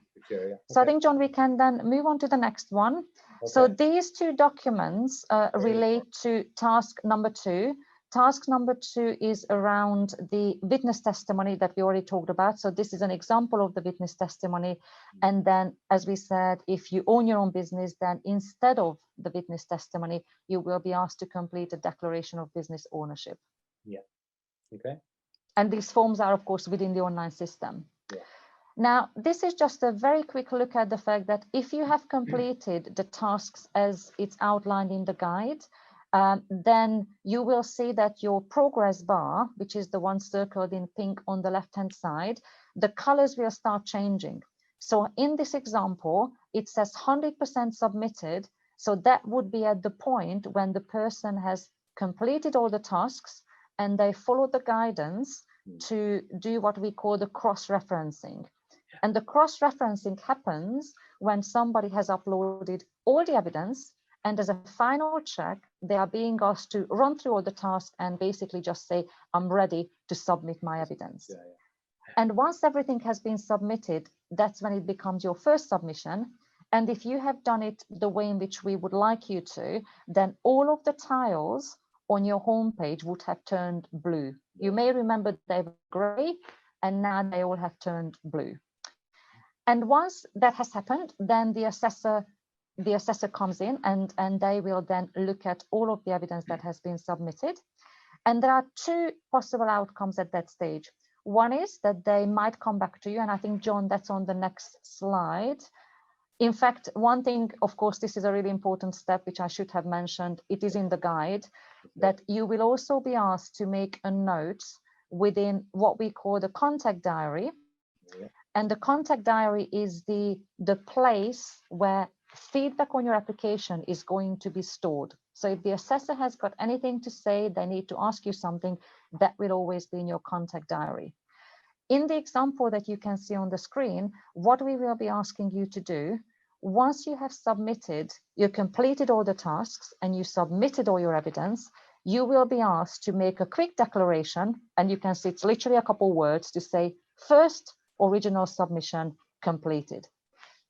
So I think, John, we can then move on to the next one. So these 2 documents relate to task number 2. Task number 2 is around the witness testimony that we already talked about. So this is an example of the witness testimony. And then, as we said, if you own your own business, then instead of the witness testimony, you will be asked to complete a declaration of business ownership. Yeah. Okay. And these forms are, of course, within the online system. Now, this is just a very quick look at the fact that if you have completed the tasks as it's outlined in the guide, then you will see that your progress bar, which is the one circled in pink on the left-hand side, the colors will start changing. So in this example, it says 100% submitted. So that would be at the point when the person has completed all the tasks and they follow the guidance to do what we call the cross-referencing. And the cross-referencing happens when somebody has uploaded all the evidence, and as a final check, they are being asked to run through all the tasks and basically just say, I'm ready to submit my evidence. And once everything has been submitted, that's when it becomes your first submission. And if you have done it the way in which we would like you to, then all of the tiles on your homepage would have turned blue. You may remember they were gray, and now they all have turned blue. And once that has happened, then the assessor comes in and they will then look at all of the evidence that has been submitted. And there are 2 possible outcomes at that stage. One is that they might come back to you, and I think, John, that's on the next slide. In fact, one thing, of course, this is a really important step, which I should have mentioned, it is in the guide, that you will also be asked to make a note within what we call the contact diary. And the contact diary is the place where feedback on your application is going to be stored. So if the assessor has got anything to say, they need to ask you something, that will always be in your contact diary. In the example that you can see on the screen, what we will be asking you to do, once you have submitted, you completed all the tasks and you submitted all your evidence, you will be asked to make a quick declaration, and you can see it's literally a couple words to say, first original submission completed.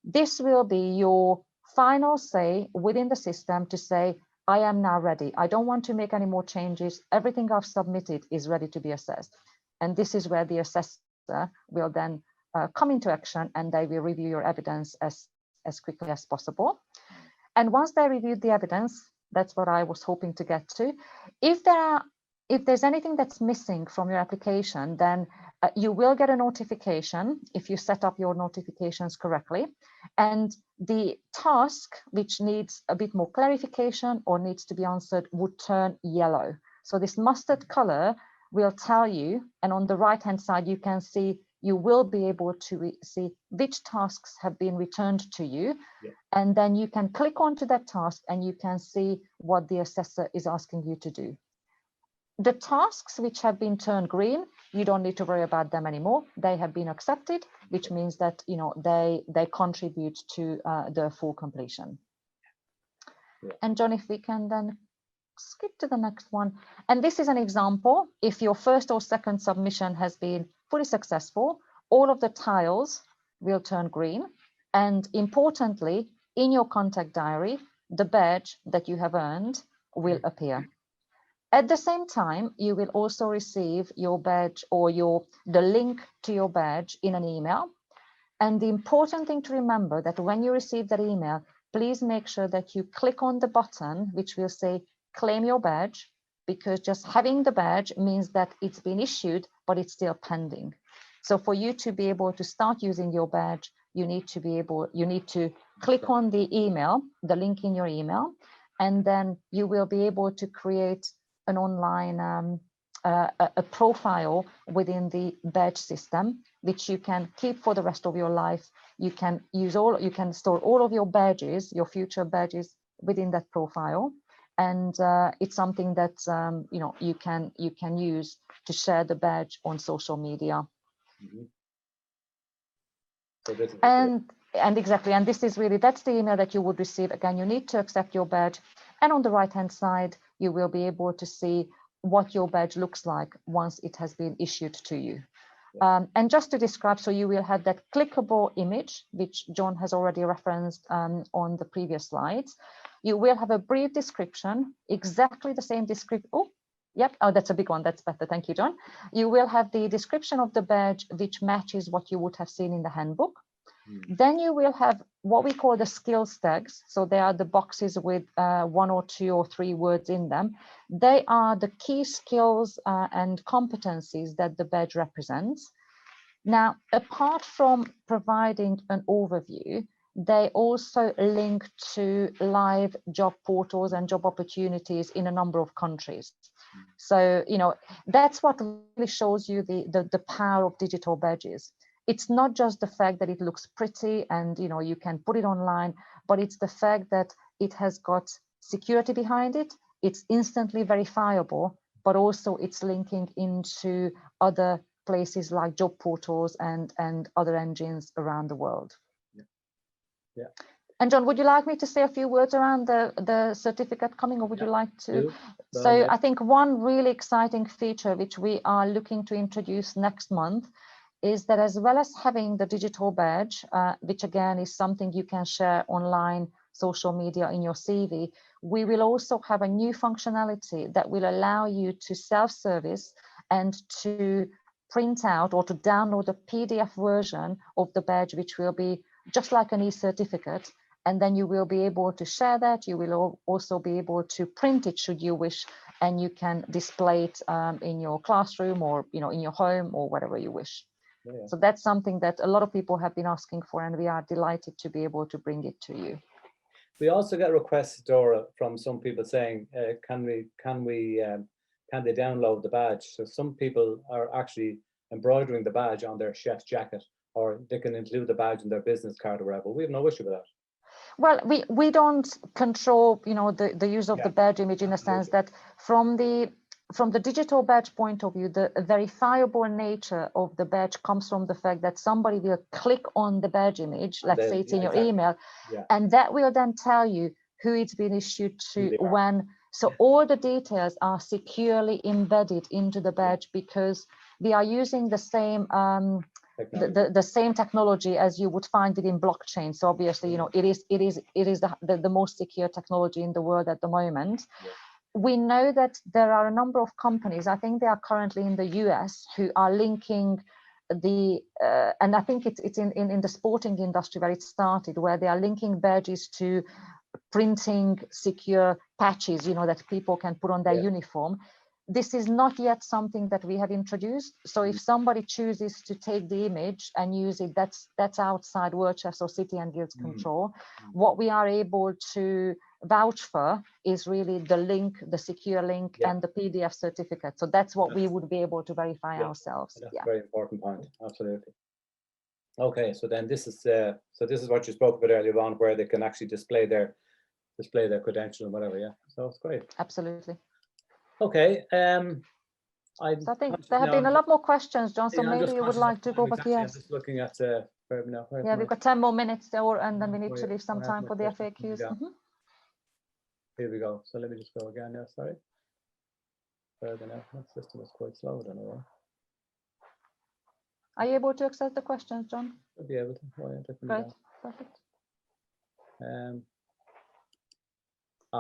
This will be your final say within the system to say, I am now ready. I don't want to make any more changes. Everything I've submitted is ready to be assessed. And this is where the assessor will then come into action, and they will review your evidence as quickly as possible. And once they reviewed the evidence, that's what I was hoping to get to. If there's anything that's missing from your application, then you will get a notification if you set up your notifications correctly. And the task which needs a bit more clarification or needs to be answered would turn yellow. So this mustard color will tell you, and on the right hand side you can see, you will be able to see which tasks have been returned to you. And then you can click onto that task and you can see what the assessor is asking you to do. The tasks which have been turned green, you don't need to worry about them anymore. They have been accepted, which means that they contribute to the full completion. And John, if we can then skip to the next one. And this is an example. If your first or second submission has been fully successful, all of the tiles will turn green. And importantly, in your contact diary, the badge that you have earned will appear. At the same time, you will also receive your badge or the link to your badge in an email. And the important thing to remember that when you receive that email, please make sure that you click on the button which will say claim your badge, because just having the badge means that it's been issued, but it's still pending. So for you to be able to start using your badge, you need to click on the email, the link in your email, and then you will be able to create an online a profile within the badge system, which you can keep for the rest of your life. You can store all of your badges, your future badges, within that profile, and it's something that you can use to share the badge on social media. And exactly, and this is really, that's the email that you would receive. Again, you need to accept your badge, and on the right hand side you will be able to see what your badge looks like once it has been issued to you. And just to describe, so you will have that clickable image, which John has already referenced on the previous slides. You will have a brief description, exactly the same description. Oh, yep. Oh, that's a big one. That's better. Thank you, John. You will have the description of the badge, which matches what you would have seen in the handbook. Then you will have what we call the skills tags. So they are the boxes with 1 or 2 or 3 words in them. They are the key skills and competencies that the badge represents. Now, apart from providing an overview, they also link to live job portals and job opportunities in a number of countries. So, that's what really shows you the power of digital badges. It's not just the fact that it looks pretty and you can put it online, but it's the fact that it has got security behind it. It's instantly verifiable, but also it's linking into other places like job portals and other engines around the world. Yeah. And John, would you like me to say a few words around the certificate coming, or would you like to? So I think one really exciting feature which we are looking to introduce next month is that, as well as having the digital badge, which again is something you can share online, social media, in your CV, we will also have a new functionality that will allow you to self-service and to print out or to download a PDF version of the badge, which will be just like an e-certificate. And then you will be able to share that. You will also be able to print it should you wish, and you can display it in your classroom or in your home or whatever you wish. Yeah. So that's something that a lot of people have been asking for, and we are delighted to be able to bring it to you. We also get requests, Dora, from some people saying, can they download the badge? So some people are actually embroidering the badge on their chef's jacket, or they can include the badge in their business card or whatever. We have no issue with that. Well, we don't control, the use of the badge image, in a sense that from the digital badge point of view, the verifiable nature of the badge comes from the fact that somebody will click on the badge image, let's say it's in your email, and that will then tell you who it's been issued to, when. So all the details are securely embedded into the badge, because we are using the same the same technology as you would find it in blockchain. So obviously, it is the most secure technology in the world at the moment. We know that there are a number of companies, I think they are currently in the US, who are linking and I think it's in the sporting industry where it started, where they are linking badges to printing secure patches, that people can put on their uniform. This is not yet something that we have introduced. So if somebody chooses to take the image and use it, that's outside Worldchefs or City and Guilds control. What we are able to vouch for is really the link, the secure link, Yeah. and the PDF certificate. So that's what we would be able to verify Yeah. ourselves. That's Yeah. a very important point. Absolutely. Okay, so then this is what you spoke about earlier on, where they can actually display their credential and whatever. Yeah, so it's great. Absolutely. Okay, So I think there have been a lot more questions, John. So maybe you would like to go back. Exactly, I'm Yes. just looking at where now. Yeah, we've got 10 more minutes there, and then we need where- to leave some where have time my for the questions? FAQs. Yeah. Here we go. So let me just go again now. Sorry. Further now. That system is quite slow. I don't know why. Are you able to access the questions, John? I'll be able to. Why aren't I coming Great. down? Perfect.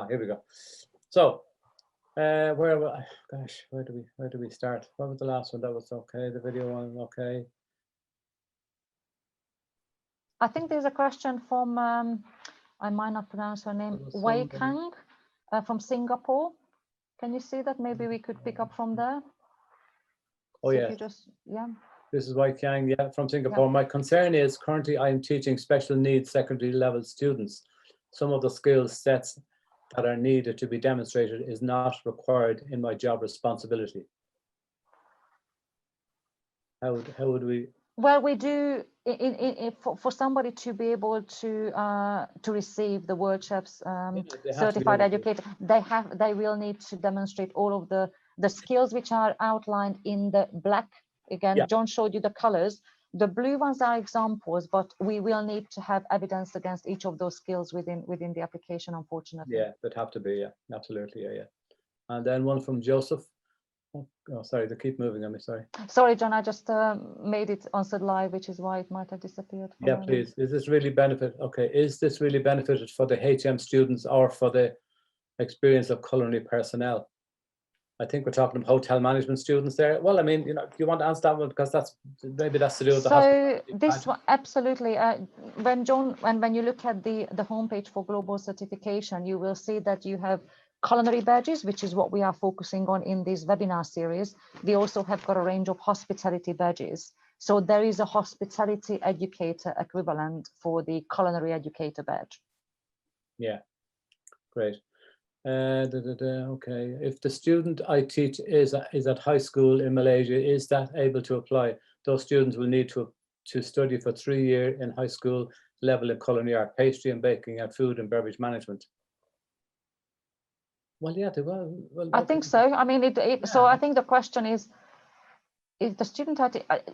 Here we go. So, where do we start? What was the last one? That was okay. The video one, okay. I think there's a question from, I might not pronounce her name, Wei Kang from Singapore. Can you see that? Maybe we could pick up from there. Oh, so yeah. If you just, yeah. This is Wei Kang, yeah, from Singapore. My concern is currently I am teaching special needs secondary level students. Some of the skill sets that are needed to be demonstrated is not required in my job responsibility. How would we? Well, we do for somebody to be able to receive the Worldchefs certified educator. They will need to demonstrate all of the skills which are outlined in the black. Again, yeah. John showed you the colors. The blue ones are examples, but we will need to have evidence against each of those skills within the application, unfortunately. Yeah, they'd have to be, yeah, absolutely, yeah. And then one from Joseph. Oh, sorry, they keep moving on me, sorry. Sorry, John, I just made it answered live, which is why it might have disappeared. Yeah, please. Is this really benefit? Okay, is this really benefited for the HM students or for the experience of culinary personnel? I think we're talking about hotel management students there. Well, I mean, you know, do you want to answer that one? Because that's to do with the hospitality. So this one, absolutely. When you look at the homepage for global certification, you will see that you have culinary badges, which is what we are focusing on in this webinar series. We also have got a range of hospitality badges. So there is a hospitality educator equivalent for the culinary educator badge. Yeah, great. Okay, if the student I teach is at high school in Malaysia, is that able to apply? Those students will need to study for 3 years in high school level in culinary art, pastry and baking, and food and beverage management. Well, yeah, they will. Well, I think so. I mean, so I think the question is, if the student,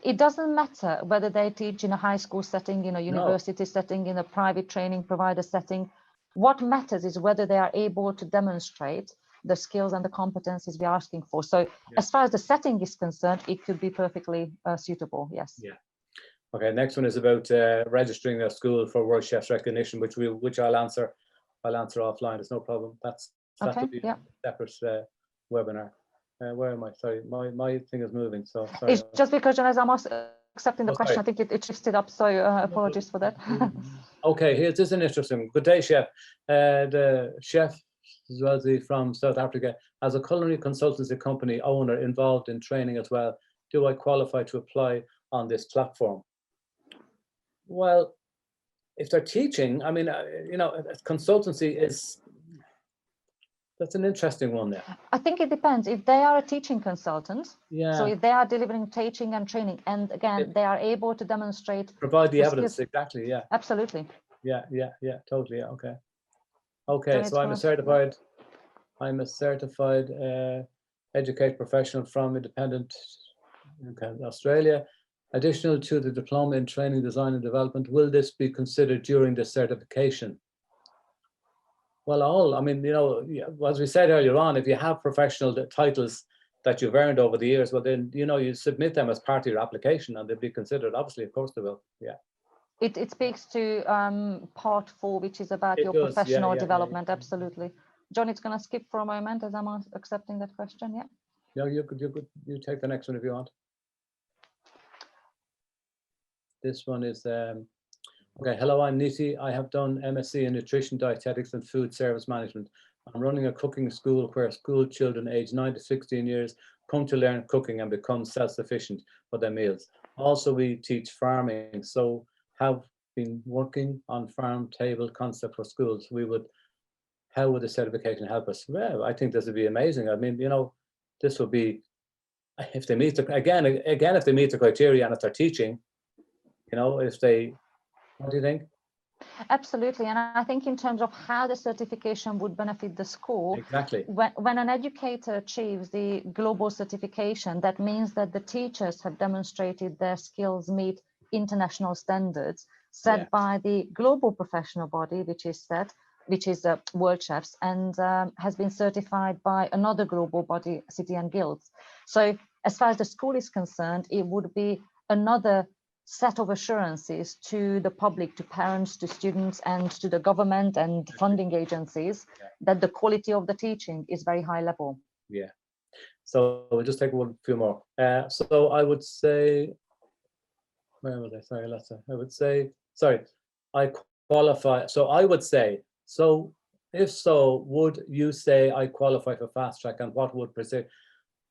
it doesn't matter whether they teach in a high school setting, in a university setting, in a private training provider setting. What matters is whether they are able to demonstrate the skills and the competencies we're asking for. So as far as the setting is concerned, it could be perfectly suitable, yes. Yeah. Okay, next one is about registering a school for Worldchefs recognition, which I'll answer offline. There's no problem. That will be a separate webinar. Where am I? Sorry, my thing is moving. So sorry. It's just because, John, as I'm accepting the question, I think it shifted up. So apologies for that. Okay, here's this is an interesting. Good day, chef. The chef as well as from South Africa, as a culinary consultancy company owner involved in training as well, do I qualify to apply on this platform? Well, if they're teaching, I mean, you know, consultancy that's an interesting one there. I think it depends. If they are a teaching consultant, yeah. So if they are delivering teaching and training, and again, they are able to demonstrate, provide the evidence, exactly, yeah. Absolutely. Yeah, totally, yeah, okay. Okay, so I'm a certified educator professional from Independent Australia. Additional to the diploma in training, design and development, will this be considered during the certification? Well, I mean, you know, as we said earlier on, if you have professional titles that you've earned over the years, well, then, you know, you submit them as part of your application and they'll be considered. Obviously, of course they will, yeah. It speaks to part 4, which is about your professional development, absolutely. John, it's going to skip for a moment as I'm accepting that question, yeah? No, you take the next one if you want. This one is, okay, hello, I'm Niti. I have done MSc in Nutrition, Dietetics and Food Service Management. I'm running a cooking school where school children aged 9 to 16 years come to learn cooking and become self-sufficient for their meals. Also, we teach farming, so have been working on farm table concept for schools. We would how would the certification help us? Well, I think this would be amazing. I mean, you know, this would be, if they meet the, again, if they meet the criteria and if they're teaching, you know, if they, what do you think? Absolutely, and I think in terms of how the certification would benefit the school, Exactly. When an educator achieves the global certification, that means that the teachers have demonstrated their skills meet international standards set by the global professional body, which is Worldchefs, and has been certified by another global body, City and Guilds. So as far as the school is concerned, it would be another set of assurances to the public, to parents, to students, and to the government and funding agencies that the quality of the teaching is very high level. Yeah. So we'll just take few more. So I would say, where was I? Sorry, I would say, sorry, I qualify. So I would say, so if so, would you say I qualify for fast track, and what would present?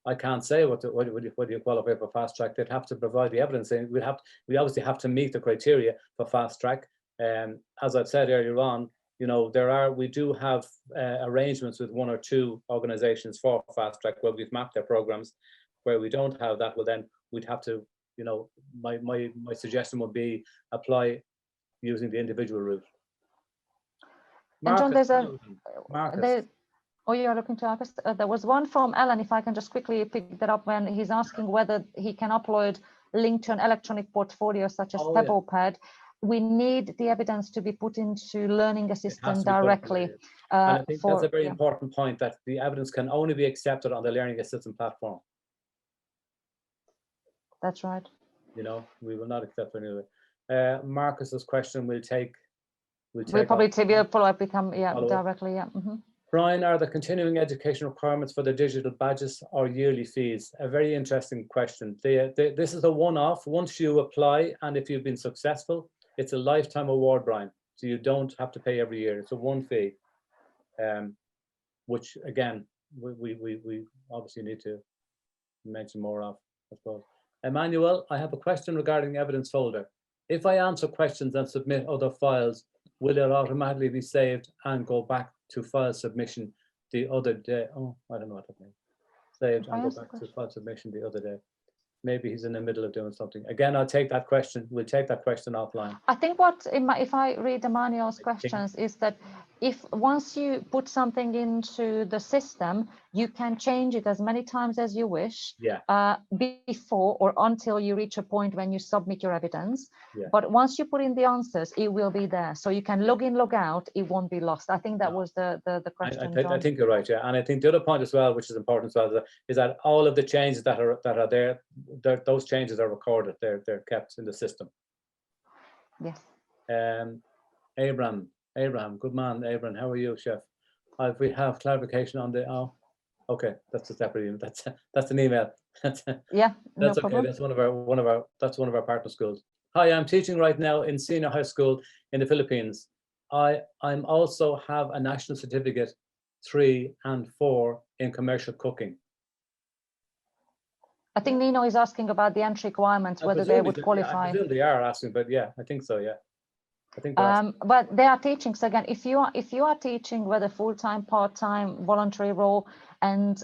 I can't say what do you qualify for fast track. They'd have to provide the evidence. And we obviously have to meet the criteria for fast track. As I've said earlier on, you know, we do have arrangements with 1 or 2 organizations for fast track where we've mapped their programs. Where we don't have that, well then we'd have to, you know, my suggestion would be apply using the individual route. Marcus, and John, Marcus. Oh, you're looking to Marcus? There was one from Alan, if I can just quickly pick that up, when he's asking whether he can upload link to an electronic portfolio such as PebblePad. We need the evidence to be put into Learning Assistant directly. And I think that's a very important point, that the evidence can only be accepted on the Learning Assistant platform. That's right. You know, we will not accept it anyway. Marcus's question we'll probably follow up with him directly. Brian, are the continuing education requirements for the digital badges or yearly fees? A very interesting question. This is a one-off. Once you apply, and if you've been successful, it's a lifetime award, Brian. So you don't have to pay every year. It's a one fee, which again, we obviously need to mention more of, I suppose. Emmanuel, I have a question regarding the evidence folder. If I answer questions and submit other files, will it automatically be saved and go back to file submission the other day? Oh, I don't know what that means. Saved and go back to file submission the other day. Maybe he's in the middle of doing something. Again, I'll take that question. We'll take that question offline. I think if I read Emmanuel's questions is that if once you put something into the system, you can change it as many times as you wish before or until you reach a point when you submit your evidence. But once you put in the answers, it will be there. So you can log in, log out, it won't be lost. I think that was the question. I think you're right, yeah. And I think the other point as well, which is important as well, is that all of the changes that are there, those changes are recorded. They're kept in the system. Yes. Abraham, good man, Abraham. How are you, chef? We have clarification on the. Oh, okay, that's a separate email. That's an email. That's no okay. Problem. That's one of our partner schools. Hi, I'm teaching right now in senior high school in the Philippines. I'm also have a national certificate 3 and 4 in commercial cooking. I think Nino is asking about the entry requirements, whether they would qualify. I presume they are asking, but yeah, I think so. Yeah, I think. But they are teaching. So again, if you are teaching, whether full-time, part-time, voluntary role, and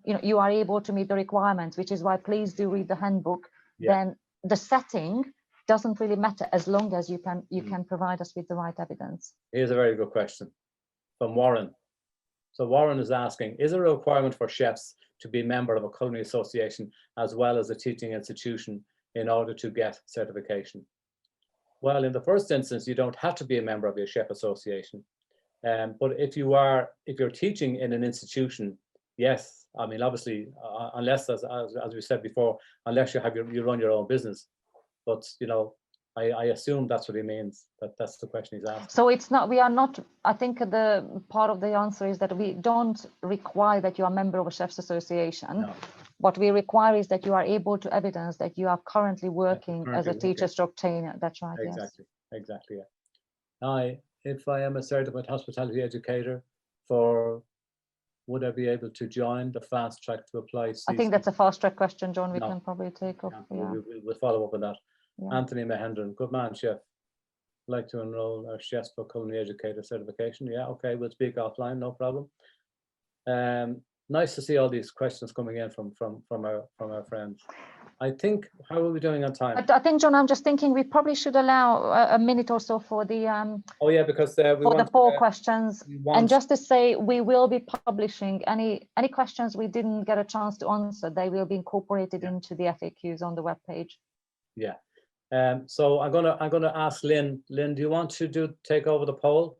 you are able to meet the requirements, which is why please do read the handbook. Then the setting doesn't really matter as long as you can provide us with the right evidence. Here's a very good question from Warren. So Warren is asking, is there a requirement for chefs to be a member of a culinary association as well as a teaching institution in order to get certification? Well, in the first instance, you don't have to be a member of your chef association. But if you're teaching in an institution, yes, I mean, obviously, unless, as we said before, unless you run your own business. But, I assume that's what he means, that's the question he's asking. So it's not, we are not, I think the part of the answer is that we don't require that you are a member of a chef's association. No. What we require is that you are able to evidence that you are currently working as a teacher/trainer. trainer. That's right. Exactly. Yes. Exactly. Yeah. Now, if I am a certified hospitality educator, would I be able to join the fast track to apply? I think that's a fast track question, John. We can probably take off. We'll follow up on that. Yeah. Anthony Mahendran, good man, chef. like to enroll our chefs for Culinary Educator certification. Yeah, okay, we'll speak offline, no problem. Nice to see all these questions coming in from our friends. I think, how are we doing on time? I think, John, I'm just thinking we probably should allow a minute or so for the Oh yeah, because the poll questions. And just to say, we will be publishing any questions we didn't get a chance to answer. They will be incorporated into the FAQs on the webpage. Yeah. So I'm gonna ask Lynn. Lynn, do you want to take over the poll?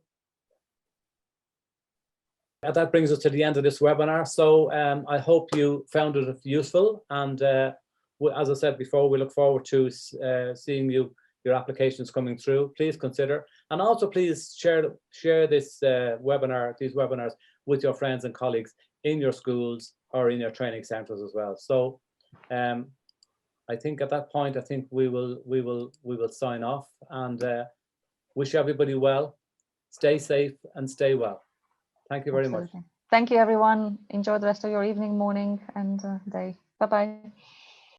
And that brings us to the end of this webinar. So I hope you found it useful, and as I said before, we look forward to seeing your applications coming through. Please consider, and also please share this these webinars with your friends and colleagues in your schools or in your training centres as well. So I think at that point, I think we will sign off, and wish everybody well. Stay safe and stay well. Thank you very much. Thank you, everyone. Enjoy the rest of your evening, morning, and day. Bye-bye.